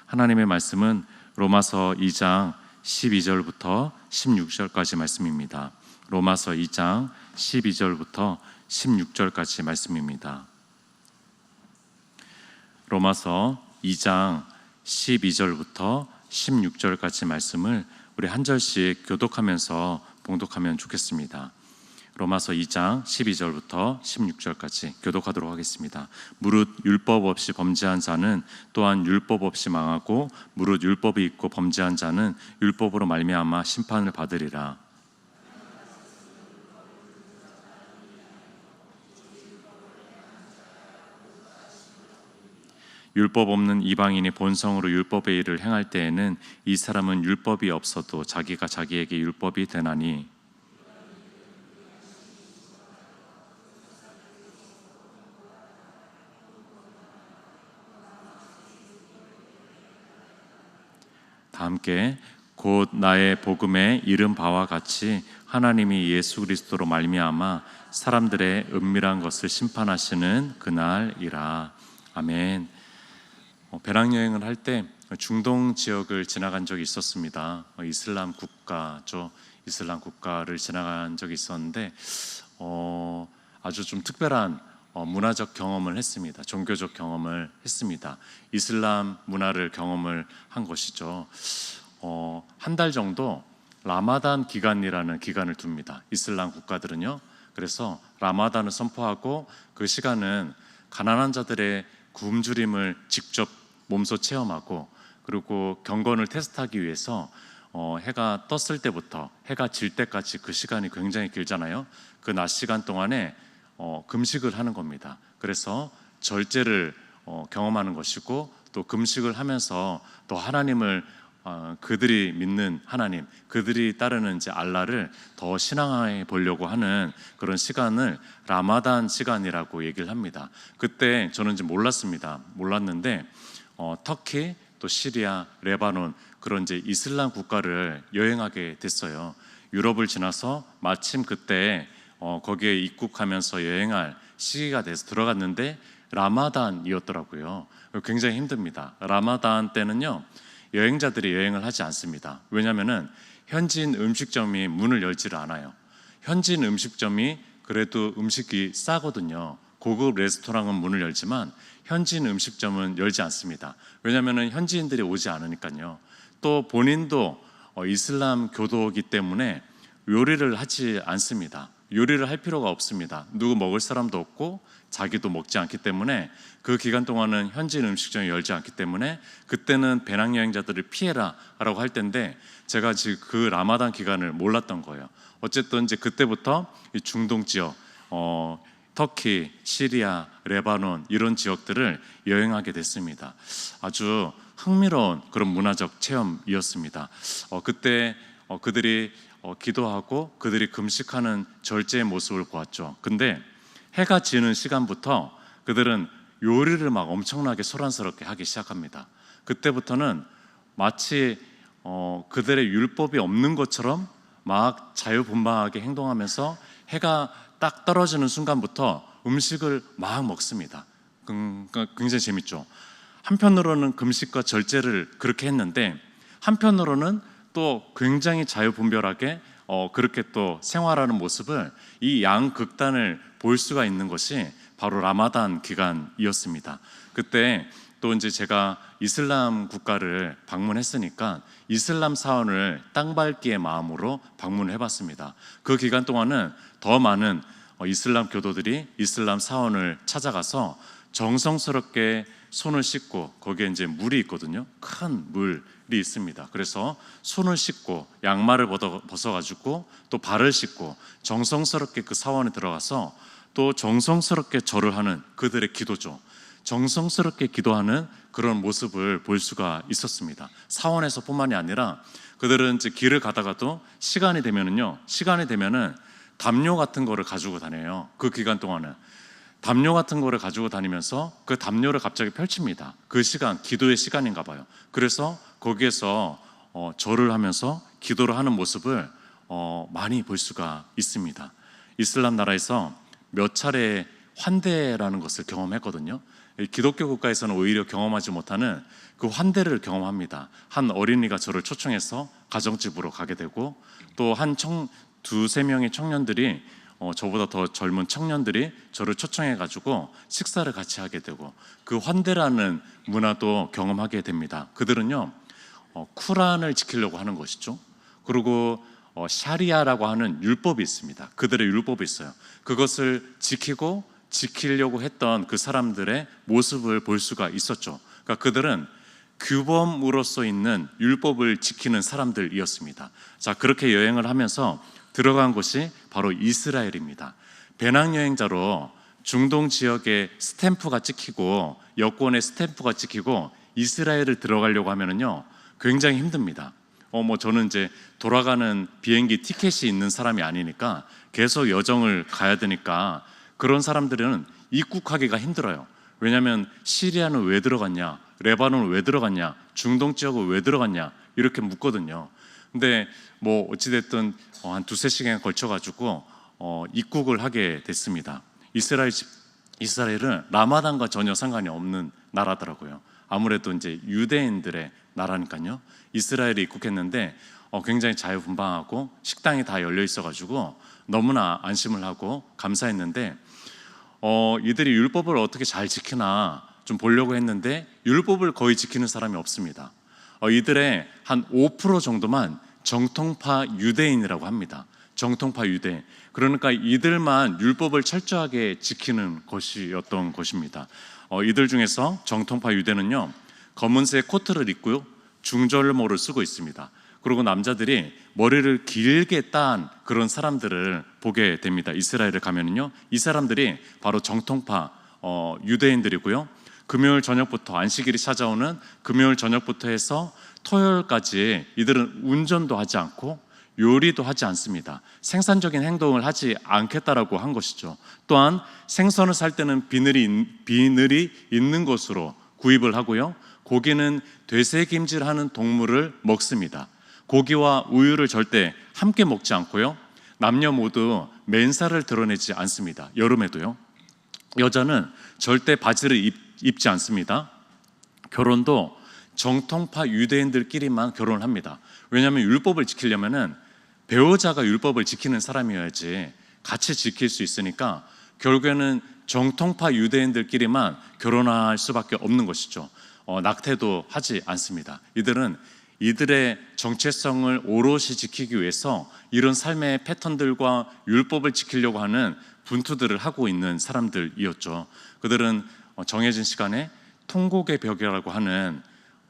하나님의 말씀은 로마서 2장 12절부터 16절까지 말씀입니다. 로마서 2장 12절부터 16절까지 말씀입니다. 로마서 2장 12절부터 16절까지 말씀을 우리 한 절씩 교독하면서 봉독하면 좋겠습니다. 로마서 2장 12절부터 16절까지 교독하도록 하겠습니다. 무릇 율법 없이 범죄한 자는 또한 율법 없이 망하고 무릇 율법이 있고 범죄한 자는 율법으로 말미암아 심판을 받으리라. 율법 없는 이방인이 본성으로 율법의 일을 행할 때에는 이 사람은 율법이 없어도 자기가 자기에게 율법이 되나니 다 함께 곧 나의 복음에 이른 바와 같이 하나님이 예수 그리스도로 말미암아 사람들의 은밀한 것을 심판하시는 그날이라. 아멘. 배낭여행을 할 때 중동 지역을 지나간 적이 있었습니다. 이슬람 국가죠. 이슬람 국가를 지나간 적이 있었는데 아주 좀 특별한 문화적 경험을 했습니다. 종교적 경험을 했습니다. 이슬람 문화를 경험을 한 것이죠. 한 달 정도 라마단 기간이라는 기간을 둡니다. 이슬람 국가들은요. 그래서 라마단을 선포하고 그 시간은 가난한 자들의 굶주림을 직접 몸소 체험하고 그리고 경건을 테스트하기 위해서 해가 떴을 때부터 해가 질 때까지 그 시간이 굉장히 길잖아요. 그 낮 시간 동안에 금식을 하는 겁니다. 그래서 절제를 경험하는 것이고 또 금식을 하면서 또 하나님을 그들이 믿는 하나님, 그들이 따르는 이제 알라를 더 신앙해 보려고 하는 그런 시간을 라마단 시간이라고 얘기를 합니다. 그때 저는 이제 몰랐는데 터키, 또 시리아, 레바논 그런 이제 이슬람 국가를 여행하게 됐어요. 유럽을 지나서 마침 그때 거기에 입국하면서 여행할 시기가 돼서 들어갔는데 라마단이었더라고요. 굉장히 힘듭니다. 라마단 때는요 여행자들이 여행을 하지 않습니다. 왜냐하면 현지인 음식점이 문을 열지를 않아요. 현지인 음식점이 그래도 음식이 싸거든요. 고급 레스토랑은 문을 열지만 현지인 음식점은 열지 않습니다. 왜냐하면 현지인들이 오지 않으니까요. 또 본인도 이슬람 교도이기 때문에 요리를 하지 않습니다. 요리를 할 필요가 없습니다. 누구 먹을 사람도 없고 자기도 먹지 않기 때문에 그 기간 동안은 현지인 음식점이 열지 않기 때문에 그때는 배낭여행자들을 피해라 라고 할 텐데 제가 지금 그 라마단 기간을 몰랐던 거예요. 어쨌든 이제 그때부터 이 중동 지역 터키, 시리아, 레바논 이런 지역들을 여행하게 됐습니다. 아주 흥미로운 그런 문화적 체험이었습니다. 그때 그들이 기도하고 그들이 금식하는 절제의 모습을 보았죠. 근데 해가 지는 시간부터 그들은 요리를 막 엄청나게 소란스럽게 하기 시작합니다. 그때부터는 마치 그들의 율법이 없는 것처럼 막 자유분방하게 행동하면서 해가 딱 떨어지는 순간부터 음식을 막 먹습니다. 그러니까 굉장히 재밌죠. 한편으로는 금식과 절제를 그렇게 했는데 한편으로는 또 굉장히 자유분별하게 그렇게 또 생활하는 모습을 이 양극단을 볼 수가 있는 것이 바로 라마단 기간이었습니다. 그때 또 이제 제가 이슬람 국가를 방문했으니까 이슬람 사원을 땅밟기의 마음으로 방문을 해봤습니다. 그 기간 동안은 더 많은 이슬람 교도들이 이슬람 사원을 찾아가서 정성스럽게 손을 씻고 거기에 이제 물이 있거든요. 큰 물이 있습니다. 그래서 손을 씻고 양말을 벗어가지고 또 발을 씻고 정성스럽게 그 사원에 들어가서 또 정성스럽게 절을 하는 그들의 기도죠. 정성스럽게 기도하는 그런 모습을 볼 수가 있었습니다. 사원에서뿐만이 아니라 그들은 이제 길을 가다가도 시간이 되면은 담요 같은 거를 가지고 다녀요. 그 기간 동안은 담요 같은 거를 가지고 다니면서 그 담요를 갑자기 펼칩니다. 그 시간, 기도의 시간인가 봐요. 그래서 거기에서 절을 하면서 기도를 하는 모습을 많이 볼 수가 있습니다. 이슬람 나라에서 몇 차례 환대라는 것을 경험했거든요. 기독교 국가에서는 오히려 경험하지 못하는 그 환대를 경험합니다. 한 어린이가 저를 초청해서 가정집으로 가게 되고, 또 한 두세 명의 청년들이 저보다 더 젊은 청년들이 저를 초청해가지고 식사를 같이 하게 되고, 그 환대라는 문화도 경험하게 됩니다. 그들은요 쿠란을 지키려고 하는 것이죠. 그리고 샤리아라고 하는 율법이 있습니다. 그들의 율법이 있어요. 그것을 지키려고 했던 그 사람들의 모습을 볼 수가 있었죠. 그러니까 그들은 규범으로서 있는 율법을 지키는 사람들이었습니다. 자, 그렇게 여행을 하면서 들어간 곳이 바로 이스라엘입니다. 배낭여행자로 중동 지역에 스탬프가 찍히고, 여권에 스탬프가 찍히고 이스라엘을 들어가려고 하면은요 굉장히 힘듭니다. 저는 이제 돌아가는 비행기 티켓이 있는 사람이 아니니까 계속 여정을 가야 되니까, 그런 사람들은 입국하기가 힘들어요. 왜냐하면 시리아는 왜 들어갔냐, 레바논은 왜 들어갔냐, 중동 지역은 왜 들어갔냐, 이렇게 묻거든요. 근데 어찌됐든 한 두세 시간에 걸쳐가지고 입국을 하게 됐습니다. 이스라엘은 라마단과 전혀 상관이 없는 나라더라고요. 아무래도 이제 유대인들의 나라니까요. 이스라엘에 입국했는데 굉장히 자유분방하고 식당이 다 열려 있어가지고 너무나 안심을 하고 감사했는데, 이들이 율법을 어떻게 잘 지키나 좀 보려고 했는데 율법을 거의 지키는 사람이 없습니다. 이들의 한 5% 정도만 정통파 유대인이라고 합니다. 정통파 유대인. 그러니까 이들만 율법을 철저하게 지키는 것이었던 것입니다. 이들 중에서 정통파 유대는요 검은색 코트를 입고요 중절모를 쓰고 있습니다. 그리고 남자들이 머리를 길게 딴 그런 사람들을 보게 됩니다. 이스라엘에 가면은요 이 사람들이 바로 정통파 유대인들이고요. 금요일 저녁부터, 안식일이 찾아오는 금요일 저녁부터 해서 토요일까지 이들은 운전도 하지 않고 요리도 하지 않습니다. 생산적인 행동을 하지 않겠다라고 한 것이죠. 또한 생선을 살 때는 비늘이 있는 곳으로 구입을 하고요. 고기는 되새김질하는 동물을 먹습니다. 고기와 우유를 절대 함께 먹지 않고요. 남녀 모두 맨살을 드러내지 않습니다. 여름에도요. 여자는 절대 바지를 입지 않습니다. 결혼도 정통파 유대인들끼리만 결혼을 합니다. 왜냐하면 율법을 지키려면은 배우자가 율법을 지키는 사람이어야지 같이 지킬 수 있으니까 결국에는 정통파 유대인들끼리만 결혼할 수밖에 없는 것이죠. 낙태도 하지 않습니다. 이들은 이들의 정체성을 오롯이 지키기 위해서 이런 삶의 패턴들과 율법을 지키려고 하는 분투들을 하고 있는 사람들이었죠. 그들은 정해진 시간에 통곡의 벽이라고 하는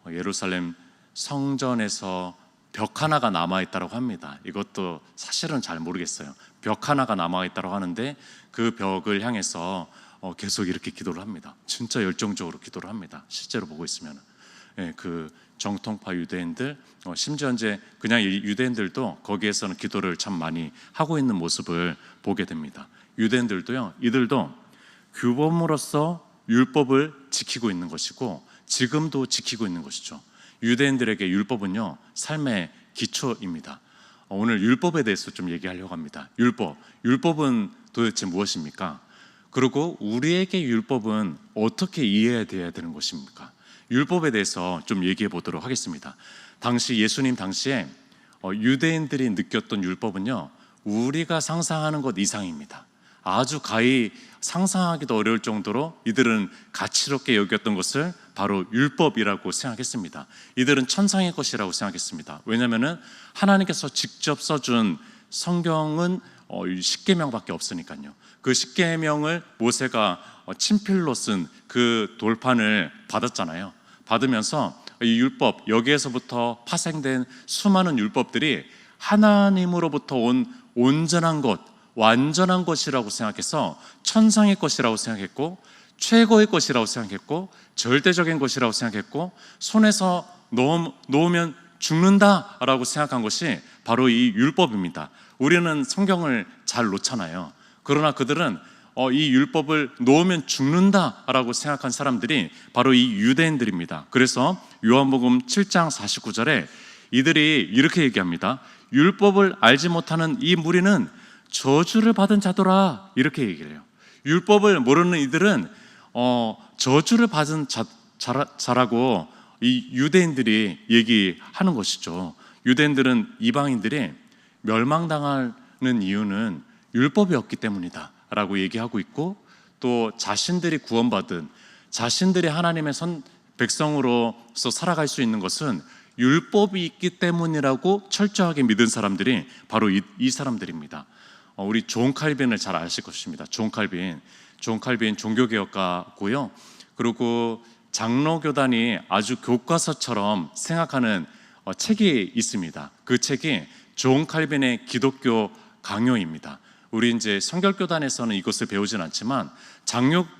예루살렘 성전에서 벽 하나가 남아있다고 합니다. 이것도 사실은 잘 모르겠어요. 벽 하나가 남아있다고 하는데 그 벽을 향해서 계속 이렇게 기도를 합니다. 진짜 열정적으로 기도를 합니다. 실제로 보고 있으면 그 정통파 유대인들, 심지어 이제 그냥 유대인들도 거기에서는 기도를 참 많이 하고 있는 모습을 보게 됩니다. 유대인들도요, 이들도 규범으로서 율법을 지키고 있는 것이고 지금도 지키고 있는 것이죠. 유대인들에게 율법은요 삶의 기초입니다. 오늘 율법에 대해서 좀 얘기하려고 합니다. 율법은 도대체 무엇입니까? 그리고 우리에게 율법은 어떻게 이해해야 되는 것입니까? 율법에 대해서 좀 얘기해 보도록 하겠습니다. 예수님 당시에 유대인들이 느꼈던 율법은요 우리가 상상하는 것 이상입니다. 아주 가히 상상하기도 어려울 정도로 이들은 가치롭게 여겼던 것을 바로 율법이라고 생각했습니다. 이들은 천상의 것이라고 생각했습니다. 왜냐하면 하나님께서 직접 써준 성경은 10계명밖에 없으니까요. 그 10계명을 모세가 친필로 쓴 그 돌판을 받았잖아요. 받으면서 이 율법, 여기에서부터 파생된 수많은 율법들이 하나님으로부터 온 온전한 것, 완전한 것이라고 생각해서 천상의 것이라고 생각했고 최고의 것이라고 생각했고 절대적인 것이라고 생각했고 손에서 놓으면 죽는다라고 생각한 것이 바로 이 율법입니다. 우리는 성경을 잘 놓잖아요. 그러나 그들은 이 율법을 놓으면 죽는다라고 생각한 사람들이 바로 이 유대인들입니다. 그래서 요한복음 7장 49절에 이들이 이렇게 얘기합니다. 율법을 알지 못하는 이 무리는 저주를 받은 자더라, 이렇게 얘기를 해요. 율법을 모르는 이들은 저주를 받은 자라고 이 유대인들이 얘기하는 것이죠. 유대인들은 이방인들이 멸망당하는 이유는 율법이 없기 때문이다 라고 얘기하고 있고, 또 자신들이 구원받은, 자신들이 하나님의 백성으로서 살아갈 수 있는 것은 율법이 있기 때문이라고 철저하게 믿은 사람들이 바로 이 사람들입니다. 우리 존 칼빈을 잘 아실 것입니다. 존 칼빈 종교개혁가고요. 그리고 장로교단이 아주 교과서처럼 생각하는 책이 있습니다. 그 책이 존 칼빈의 기독교 강요입니다. 우리 이제 성결교단에서는 이것을 배우진 않지만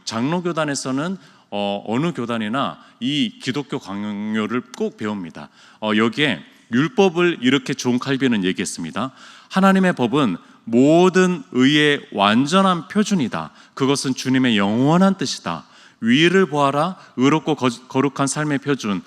장로교단에서는 어느 교단이나 이 기독교 강요를 꼭 배웁니다. 여기에 율법을 이렇게 존 칼빈은 얘기했습니다. 하나님의 법은 모든 의의 완전한 표준이다. 그것은 주님의 영원한 뜻이다. 위를 보아라, 의롭고 거룩한 삶의 표준,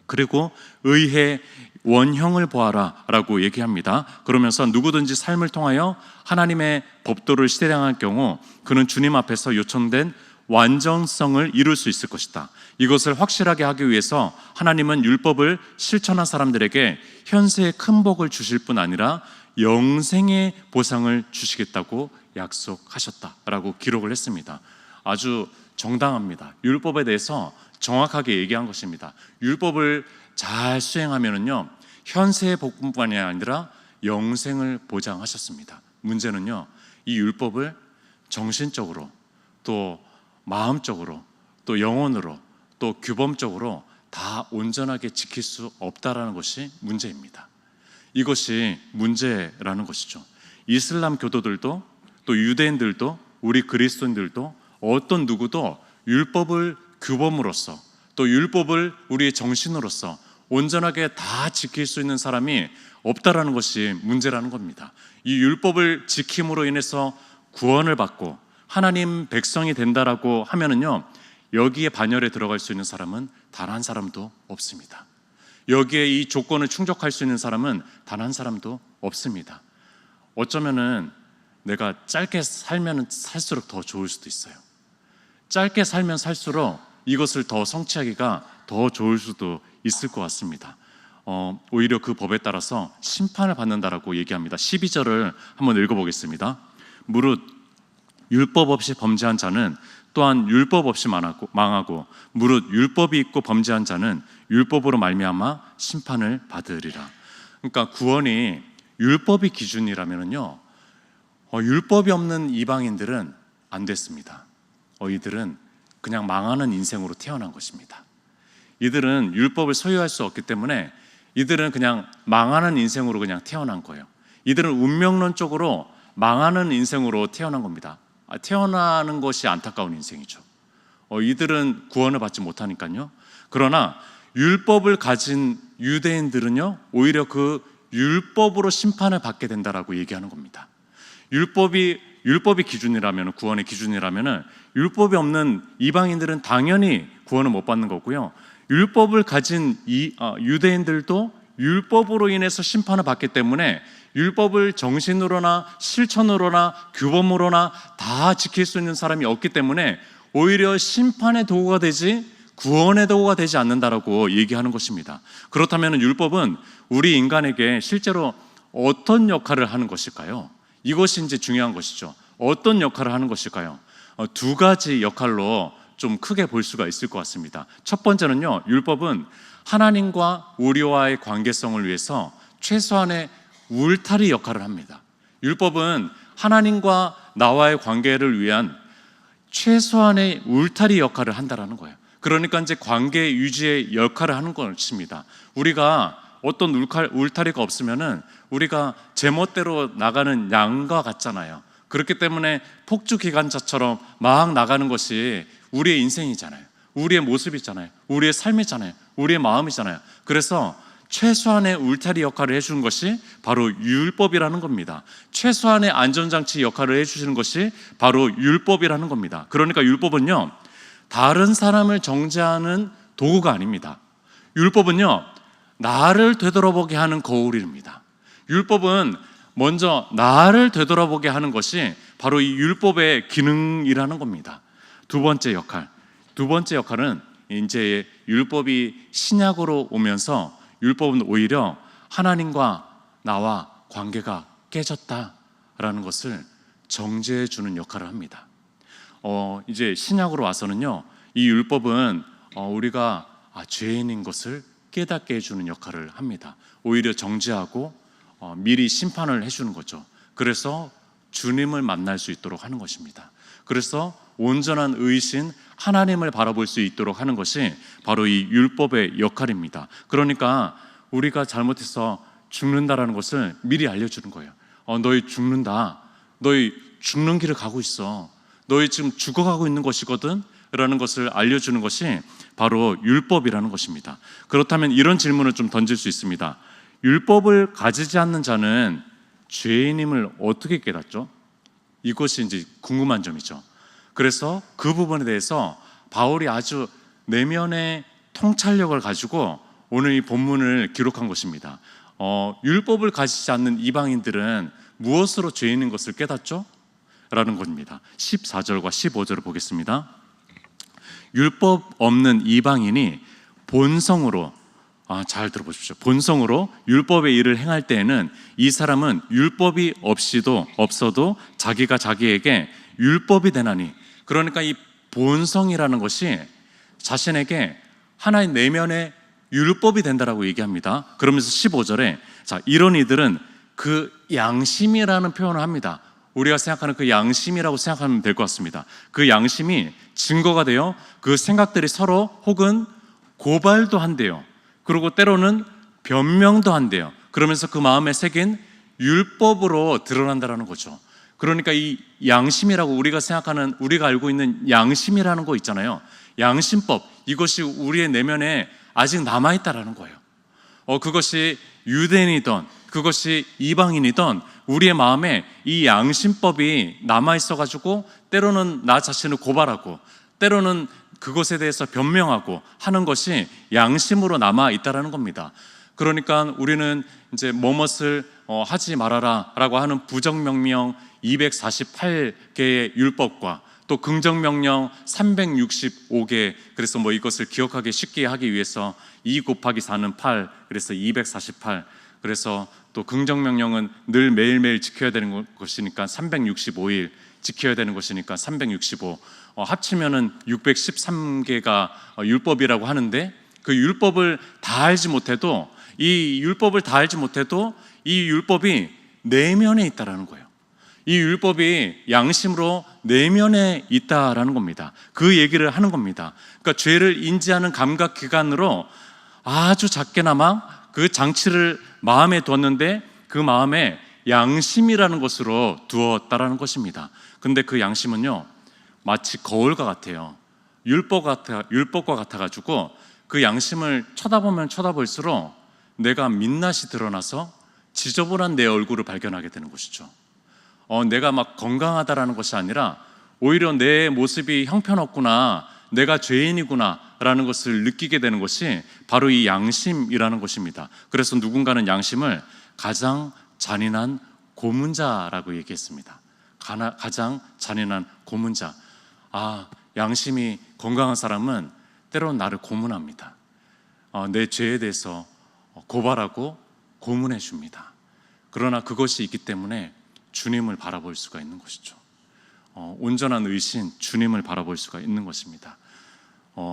그리고 의의 원형을 보아라 라고 얘기합니다. 그러면서 누구든지 삶을 통하여 하나님의 법도를 실행할 경우 그는 주님 앞에서 요청된 완전성을 이룰 수 있을 것이다. 이것을 확실하게 하기 위해서 하나님은 율법을 실천한 사람들에게 현세의 큰 복을 주실 뿐 아니라 영생의 보상을 주시겠다고 약속하셨다라고 기록을 했습니다. 아주 정당합니다. 율법에 대해서 정확하게 얘기한 것입니다. 율법을 잘 수행하면은요, 현세의 복뿐만이 아니라 영생을 보장하셨습니다. 문제는요, 이 율법을 정신적으로, 또 마음적으로, 또 영혼으로, 또 규범적으로 다 온전하게 지킬 수 없다라는 것이 문제입니다. 이것이 문제라는 것이죠. 이슬람 교도들도, 또 유대인들도, 우리 그리스도인들도 어떤 누구도 율법을 규범으로써, 또 율법을 우리의 정신으로서 온전하게 다 지킬 수 있는 사람이 없다라는 것이 문제라는 겁니다. 이 율법을 지킴으로 인해서 구원을 받고 하나님 백성이 된다라고 하면은요, 여기에 반열에 들어갈 수 있는 사람은 단 한 사람도 없습니다. 여기에 이 조건을 충족할 수 있는 사람은 단 한 사람도 없습니다. 어쩌면은 내가 짧게 살면 살수록 더 좋을 수도 있어요. 짧게 살면 살수록 이것을 더 성취하기가 더 좋을 수도 있을 것 같습니다. 오히려 그 법에 따라서 심판을 받는다라고 얘기합니다. 12절을 한번 읽어보겠습니다. 무릇 율법 없이 범죄한 자는 또한 율법 없이 망하고 무릇 율법이 있고 범죄한 자는 율법으로 말미암아 심판을 받으리라. 그러니까 구원이 율법이 기준이라면요, 율법이 없는 이방인들은 안 됐습니다. 이들은 그냥 망하는 인생으로 태어난 것입니다. 이들은 율법을 소유할 수 없기 때문에 이들은 그냥 망하는 인생으로 그냥 태어난 거예요. 이들은 운명론적으로 망하는 인생으로 태어난 겁니다. 태어나는 것이 안타까운 인생이죠. 이들은 구원을 받지 못하니까요. 그러나 율법을 가진 유대인들은요, 오히려 그 율법으로 심판을 받게 된다라고 얘기하는 겁니다. 율법이 기준이라면, 구원의 기준이라면 율법이 없는 이방인들은 당연히 구원을 못 받는 거고요. 율법을 가진 유대인들도 율법으로 인해서 심판을 받기 때문에 율법을 정신으로나 실천으로나 규범으로나 다 지킬 수 있는 사람이 없기 때문에 오히려 심판의 도구가 되지 구원의 도구가 되지 않는다라고 얘기하는 것입니다. 그렇다면 율법은 우리 인간에게 실제로 어떤 역할을 하는 것일까요? 이것이 이제 중요한 것이죠. 어떤 역할을 하는 것일까요? 두 가지 역할로 좀 크게 볼 수가 있을 것 같습니다. 첫 번째는요, 율법은 하나님과 우리와의 관계성을 위해서 최소한의 울타리 역할을 합니다. 율법은 하나님과 나와의 관계를 위한 최소한의 울타리 역할을 한다라는 거예요. 그러니까 이제 관계 유지의 역할을 하는 것입니다. 우리가 어떤 울타리가 없으면은 우리가 제멋대로 나가는 양과 같잖아요. 그렇기 때문에 폭주 기관차처럼 막 나가는 것이 우리의 인생이잖아요. 우리의 모습이잖아요. 우리의 삶이잖아요. 우리의 마음이잖아요. 그래서 최소한의 울타리 역할을 해주는 것이 바로 율법이라는 겁니다. 최소한의 안전장치 역할을 해주시는 것이 바로 율법이라는 겁니다. 그러니까 율법은요, 다른 사람을 정죄하는 도구가 아닙니다. 율법은요, 나를 되돌아보게 하는 거울입니다. 율법은 먼저 나를 되돌아보게 하는 것이 바로 이 율법의 기능이라는 겁니다. 두 번째 역할, 두 번째 역할은 이제 율법이 신약으로 오면서 율법은 오히려 하나님과 나와 관계가 깨졌다라는 것을 정죄해 주는 역할을 합니다. 이제 신약으로 와서는요, 이 율법은 우리가 죄인인 것을 깨닫게 해주는 역할을 합니다. 오히려 정죄하고 미리 심판을 해주는 거죠. 그래서 주님을 만날 수 있도록 하는 것입니다. 그래서 온전한 의신 하나님을 바라볼 수 있도록 하는 것이 바로 이 율법의 역할입니다. 그러니까 우리가 잘못해서 죽는다라는 것을 미리 알려주는 거예요. 너희 죽는다. 너희 죽는 길을 가고 있어. 너희 지금 죽어가고 있는 것이거든 라는 것을 알려주는 것이 바로 율법이라는 것입니다. 그렇다면 이런 질문을 좀 던질 수 있습니다. 율법을 가지지 않는 자는 죄인임을 어떻게 깨닫죠? 이것이 이제 궁금한 점이죠. 그래서 그 부분에 대해서 바울이 아주 내면의 통찰력을 가지고 오늘 이 본문을 기록한 것입니다. 율법을 가지지 않는 이방인들은 무엇으로 죄인인 것을 깨닫죠? 라는 겁니다. 14절과 15절을 보겠습니다. 율법 없는 이방인이 본성으로, 잘 들어보십시오. 본성으로 율법의 일을 행할 때에는 이 사람은 율법이 없어도 자기가 자기에게 율법이 되나니, 그러니까 이 본성이라는 것이 자신에게 하나의 내면의 율법이 된다라고 얘기합니다. 그러면서 15절에 이런 이들은 그 양심이라는 표현을 합니다. 우리가 생각하는 그 양심이라고 생각하면 될 것 같습니다. 그 양심이 증거가 되어 그 생각들이 서로 혹은 고발도 한대요. 그리고 때로는 변명도 한대요. 그러면서 그 마음에 새긴 율법으로 드러난다는 거죠. 그러니까 이 양심이라고 우리가 생각하는, 우리가 알고 있는 양심이라는 거 있잖아요. 양심법, 이것이 우리의 내면에 아직 남아있다라는 거예요. 그것이 유대인이든 그것이 이방인이든 우리의 마음에 이 양심법이 남아있어가지고 때로는 나 자신을 고발하고 때로는 그것에 대해서 변명하고 하는 것이 양심으로 남아있다라는 겁니다. 그러니까 우리는 이제 뭐뭇을 하지 말아라 라고 하는 부정명령 248개의 율법과 또 긍정명령 365개, 그래서 이것을 기억하기 쉽게 하기 위해서 2 곱하기 4는 8, 그래서 248, 그래서 또 긍정명령은 늘 매일매일 지켜야 되는 것이니까 365일 지켜야 되는 것이니까 365, 합치면은 613개가 율법이라고 하는데, 그 율법을 다 알지 못해도 이 율법이 내면에 있다라는 거예요. 이 율법이 양심으로 내면에 있다라는 겁니다. 그 얘기를 하는 겁니다. 그러니까 죄를 인지하는 감각 기관으로 아주 작게나마 그 장치를 마음에 두었는데 그 마음에 양심이라는 것으로 두었다라는 것입니다. 근데 그 양심은요, 마치 거울과 같아요. 율법과 같아가지고 그 양심을 쳐다보면 쳐다볼수록 내가 민낯이 드러나서 지저분한 내 얼굴을 발견하게 되는 것이죠. 내가 막 건강하다라는 것이 아니라 오히려 내 모습이 형편없구나, 내가 죄인이구나 라는 것을 느끼게 되는 것이 바로 이 양심이라는 것입니다. 그래서 누군가는 양심을 가장 잔인한 고문자라고 얘기했습니다. 가장 잔인한 고문자. 양심이 건강한 사람은 때로는 나를 고문합니다. 내 죄에 대해서 고발하고 고문해 줍니다. 그러나 그것이 있기 때문에 주님을 바라볼 수가 있는 것이죠. 온전한 의신, 주님을 바라볼 수가 있는 것입니다.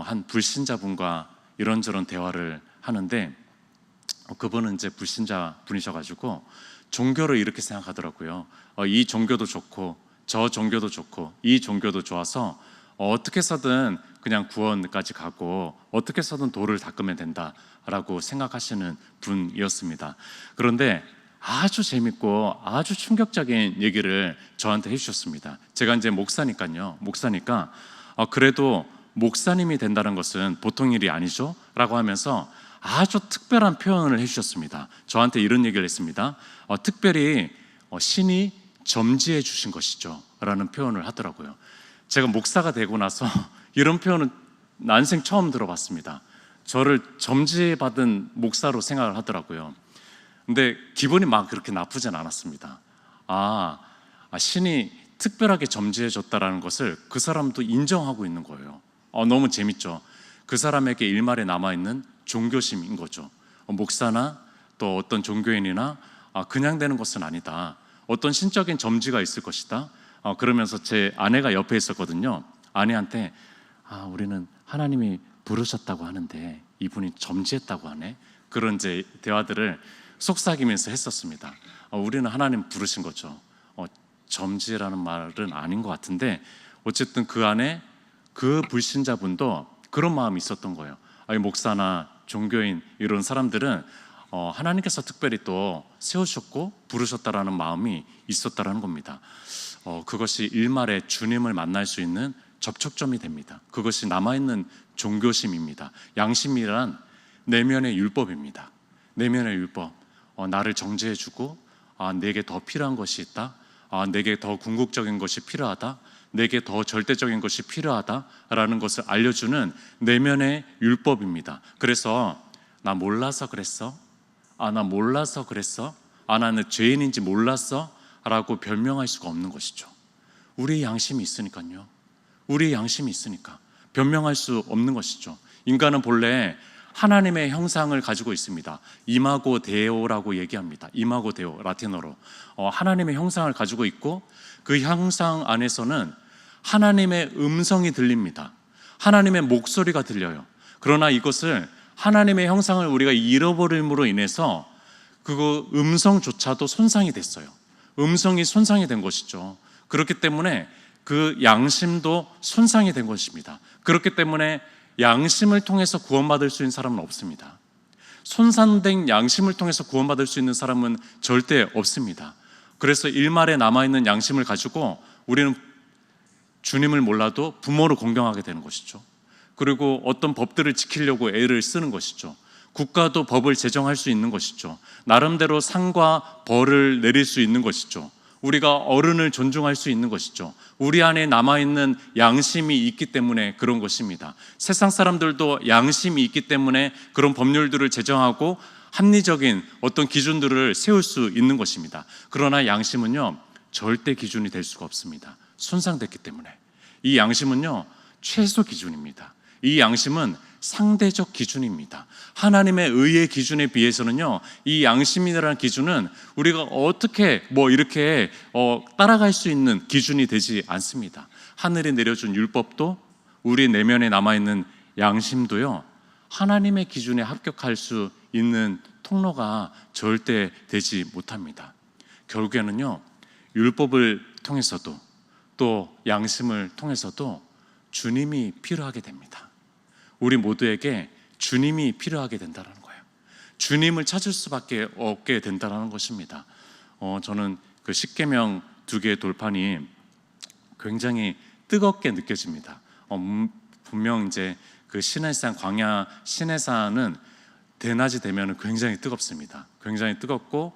한 불신자분과 이런저런 대화를 하는데, 그분은 이제 불신자 분이셔가지고 종교를 이렇게 생각하더라고요. 이 종교도 좋고 저 종교도 좋고 이 종교도 좋아서 어떻게 해서든 그냥 구원까지 가고 어떻게 해서든 도를 닦으면 된다라고 생각하시는 분이었습니다. 그런데 아주 재밌고 아주 충격적인 얘기를 저한테 해주셨습니다. 제가 이제 목사니까 그래도 목사님이 된다는 것은 보통 일이 아니죠 라고 하면서 아주 특별한 표현을 해주셨습니다. 저한테 이런 얘기를 했습니다. 특별히 신이 점지해 주신 것이죠 라는 표현을 하더라고요. 제가 목사가 되고 나서 이런 표현은 난생 처음 들어봤습니다. 저를 점지받은 목사로 생각을 하더라고요. 근데 기분이 막 그렇게 나쁘진 않았습니다. 신이 특별하게 점지해 줬다라는 것을 그 사람도 인정하고 있는 거예요. 너무 재밌죠. 그 사람에게 일말에 남아있는 종교심인 거죠. 목사나 또 어떤 종교인이나 그냥 되는 것은 아니다. 어떤 신적인 점지가 있을 것이다. 그러면서 제 아내가 옆에 있었거든요. 아내한테 우리는 하나님이 부르셨다고 하는데 이분이 점지했다고 하네. 그런 이제 대화들을 속삭이면서 했었습니다. 우리는 하나님 부르신 거죠. 점지라는 말은 아닌 것 같은데 어쨌든 그 안에 그 불신자분도 그런 마음이 있었던 거예요. 목사나 종교인 이런 사람들은 하나님께서 특별히 또 세우셨고 부르셨다라는 마음이 있었다라는 겁니다. 그것이 일말에 주님을 만날 수 있는 접촉점이 됩니다. 그것이 남아있는 종교심입니다. 양심이란 내면의 율법입니다. 내면의 율법. 나를 정죄해주고 내게 더 필요한 것이 있다. 내게 더 궁극적인 것이 필요하다. 내게 더 절대적인 것이 필요하다라는 것을 알려주는 내면의 율법입니다. 그래서 나 몰라서 그랬어? 나 몰라서 그랬어? 나는 죄인인지 몰랐어? 라고 변명할 수가 없는 것이죠. 우리의 양심이 있으니까요. 우리의 양심이 있으니까 변명할 수 없는 것이죠. 인간은 본래 하나님의 형상을 가지고 있습니다. 이마고 데오라고 얘기합니다. 이마고 데오, 라틴어로 하나님의 형상을 가지고 있고 그 형상 안에서는 하나님의 음성이 들립니다. 하나님의 목소리가 들려요. 그러나 이것을 하나님의 형상을 우리가 잃어버림으로 인해서 그 음성조차도 손상이 됐어요. 음성이 손상이 된 것이죠. 그렇기 때문에 그 양심도 손상이 된 것입니다. 그렇기 때문에 양심을 통해서 구원받을 수 있는 사람은 없습니다. 손상된 양심을 통해서 구원받을 수 있는 사람은 절대 없습니다. 그래서 일말에 남아있는 양심을 가지고 우리는 주님을 몰라도 부모를 공경하게 되는 것이죠. 그리고 어떤 법들을 지키려고 애를 쓰는 것이죠. 국가도 법을 제정할 수 있는 것이죠. 나름대로 상과 벌을 내릴 수 있는 것이죠. 우리가 어른을 존중할 수 있는 것이죠. 우리 안에 남아있는 양심이 있기 때문에 그런 것입니다. 세상 사람들도 양심이 있기 때문에 그런 법률들을 제정하고 합리적인 어떤 기준들을 세울 수 있는 것입니다. 그러나 양심은요, 절대 기준이 될 수가 없습니다. 손상됐기 때문에. 이 양심은요, 최소 기준입니다. 이 양심은 상대적 기준입니다. 하나님의 의의 기준에 비해서는요, 이 양심이라는 기준은 우리가 어떻게 이렇게 따라갈 수 있는 기준이 되지 않습니다. 하늘이 내려준 율법도 우리 내면에 남아있는 양심도요, 하나님의 기준에 합격할 수 있는 통로가 절대 되지 못합니다. 결국에는요, 율법을 통해서도 또 양심을 통해서도 주님이 필요하게 됩니다. 우리 모두에게 주님이 필요하게 된다는 거예요. 주님을 찾을 수밖에 없게 된다는 것입니다. 저는 그 십계명 2개의 돌판이 굉장히 뜨겁게 느껴집니다. 분명 이제 그 시내산, 광야 시내산은 대낮이 되면 굉장히 뜨겁습니다. 굉장히 뜨겁고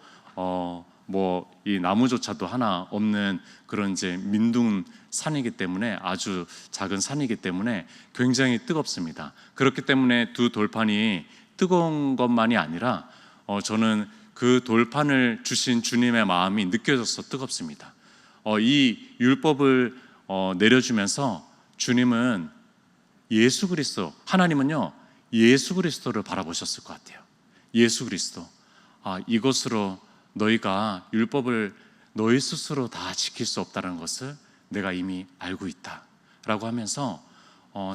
이 나무조차도 하나 없는 그런 이제 민둥 산이기 때문에, 아주 작은 산이기 때문에 굉장히 뜨겁습니다. 그렇기 때문에 두 돌판이 뜨거운 것만이 아니라 저는 그 돌판을 주신 주님의 마음이 느껴져서 뜨겁습니다. 이 율법을 내려주면서 주님은 예수 그리스도, 하나님은요, 예수 그리스도를 바라보셨을 것 같아요. 예수 그리스도. 이것으로 너희가 율법을 너희 스스로 다 지킬 수 없다는 것을 내가 이미 알고 있다 라고 하면서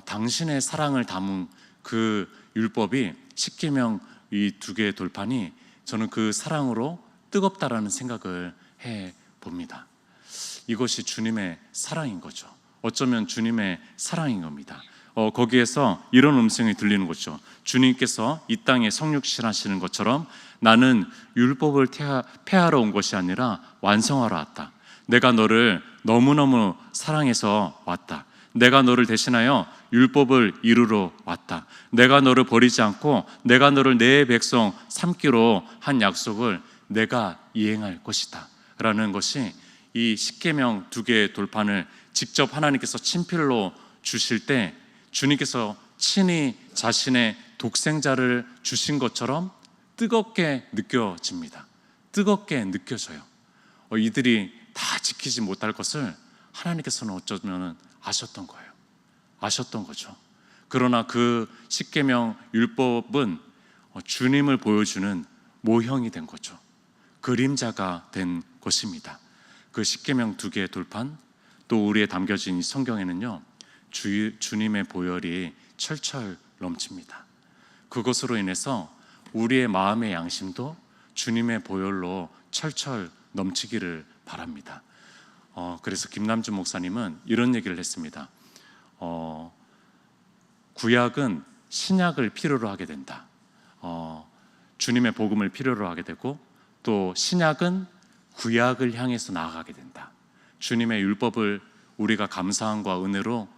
당신의 사랑을 담은 그 율법이, 십계명 이 2개의 돌판이 저는 그 사랑으로 뜨겁다라는 생각을 해봅니다. 이것이 주님의 사랑인 거죠. 어쩌면 주님의 사랑인 겁니다. 거기에서 이런 음성이 들리는 거죠. 주님께서 이 땅에 성육신하시는 것처럼 나는 율법을 폐하러 온 것이 아니라 완성하러 왔다. 내가 너를 너무너무 사랑해서 왔다. 내가 너를 대신하여 율법을 이루러 왔다. 내가 너를 버리지 않고 내가 너를 내 백성 삼기로 한 약속을 내가 이행할 것이다 라는 것이, 이 십계명 2개의 돌판을 직접 하나님께서 친필로 주실 때 주님께서 친히 자신의 독생자를 주신 것처럼 뜨겁게 느껴집니다. 뜨겁게 느껴져요. 이들이 다 지키지 못할 것을 하나님께서는 어쩌면 아셨던 거예요. 아셨던 거죠. 그러나 그 십계명 율법은 주님을 보여주는 모형이 된 거죠. 그림자가 된 것입니다. 그 십계명 2개의 돌판, 또 우리에 담겨진 이 성경에는요, 주님의 보혈이 철철 넘칩니다. 그것으로 인해서 우리의 마음의 양심도 주님의 보혈로 철철 넘치기를 바랍니다. 그래서 김남준 목사님은 이런 얘기를 했습니다. 구약은 신약을 필요로 하게 된다. 주님의 복음을 필요로 하게 되고, 또 신약은 구약을 향해서 나아가게 된다. 주님의 율법을 우리가 감사함과 은혜로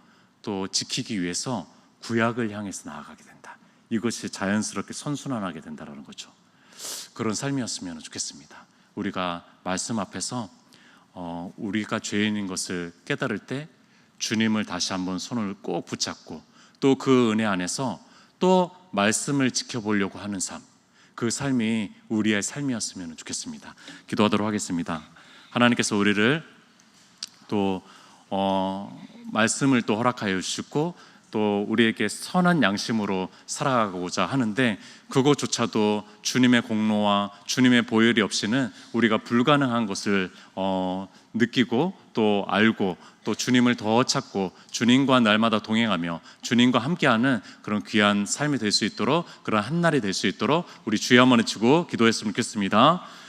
또 지키기 위해서 구약을 향해서 나아가게 된다. 이것이 자연스럽게 선순환하게 된다는 거죠. 그런 삶이었으면 좋겠습니다. 우리가 말씀 앞에서 우리가 죄인인 것을 깨달을 때 주님을 다시 한번 손을 꼭 붙잡고, 또 그 은혜 안에서 또 말씀을 지켜보려고 하는 삶, 그 삶이 우리의 삶이었으면 좋겠습니다. 기도하도록 하겠습니다. 하나님께서 우리를 또 말씀을 또 허락하여 주시고, 또 우리에게 선한 양심으로 살아가고자 하는데, 그것조차도 주님의 공로와 주님의 보혈이 없이는 우리가 불가능한 것을 느끼고 또 알고, 또 주님을 더 찾고 주님과 날마다 동행하며 주님과 함께하는 그런 귀한 삶이 될 수 있도록, 그런 한 날이 될 수 있도록 우리 주여 한번 외치고 기도했으면 좋겠습니다.